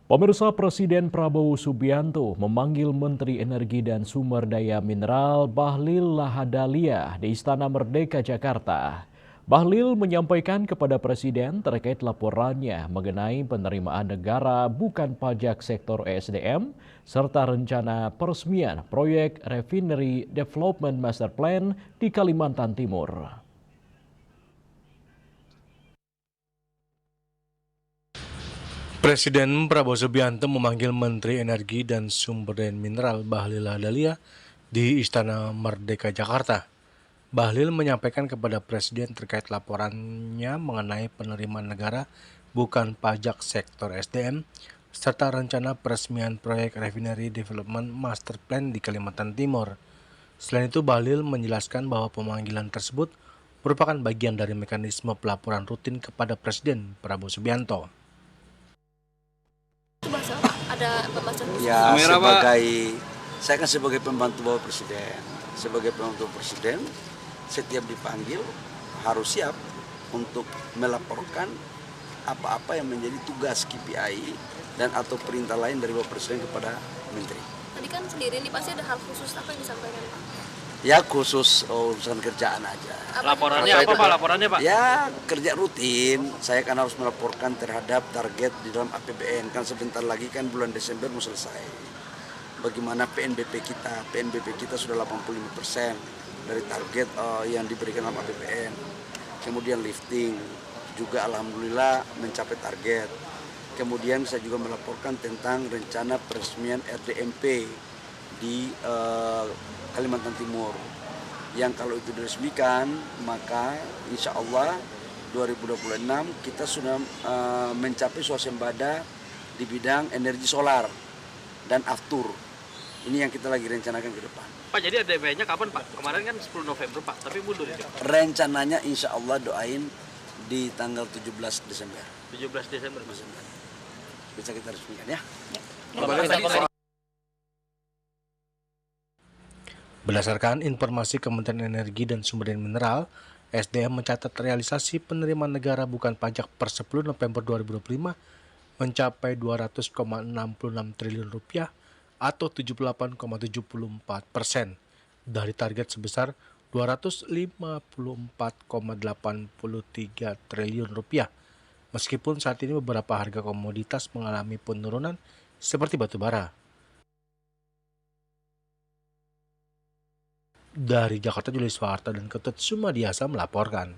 Pemirsa, Presiden Prabowo Subianto memanggil Menteri Energi dan Sumber Daya Mineral Bahlil Lahadalia di Istana Merdeka, Jakarta. Bahlil menyampaikan kepada Presiden terkait laporannya mengenai penerimaan negara bukan pajak sektor ESDM serta rencana peresmian proyek Refinery Development Master Plan di Kalimantan Timur. Presiden Prabowo Subianto memanggil Menteri Energi dan Sumber Daya Mineral Bahlil Lahadalia di Istana Merdeka, Jakarta. Bahlil menyampaikan kepada Presiden terkait laporannya mengenai penerimaan negara bukan pajak sektor SDM serta rencana peresmian proyek Refinery Development Master Plan di Kalimantan Timur. Selain itu, Bahlil menjelaskan bahwa pemanggilan tersebut merupakan bagian dari mekanisme pelaporan rutin kepada Presiden Prabowo Subianto. Ada pembahasan khusus? Ya, saya kan sebagai pembantu Bapak Presiden. Sebagai pembantu Presiden, setiap dipanggil harus siap untuk melaporkan apa-apa yang menjadi tugas KPI dan atau perintah lain dari Bapak Presiden kepada Menteri. Tadi kan sendiri nih pasti ada hal khusus apa yang disampaikan Pak? Ya khusus urusan kerjaan aja. Laporannya apa Pak? Laporannya Pak? Ya kerja rutin, saya kan harus melaporkan terhadap target di dalam APBN. Kan sebentar lagi kan bulan Desember mau selesai. Bagaimana PNBP kita sudah 85% dari target yang diberikan dalam APBN. Kemudian lifting juga alhamdulillah mencapai target. Kemudian saya juga melaporkan tentang rencana peresmian RDMP di Kalimantan Timur, yang kalau itu diresmikan maka insya Allah 2026 kita sudah mencapai swasembada di bidang energi solar dan aftur. Ini yang kita lagi rencanakan ke depan. Pak, jadi ADP-nya kapan Pak? Kemarin kan 10 November Pak, tapi mundur itu. Rencananya insya Allah doain di tanggal 17 Desember. 17 Desember Pak. Bisa kita resmikan ya. Berdasarkan informasi Kementerian Energi dan Sumber Daya Mineral, SDM mencatat realisasi penerimaan negara bukan pajak per 10 November 2025 mencapai 200,66 triliun rupiah atau 78,74% dari target sebesar 254,83 triliun rupiah. Meskipun saat ini beberapa harga komoditas mengalami penurunan seperti batu bara. Dari Jakarta, Julius Warta dan Ketut Sumadiasa melaporkan.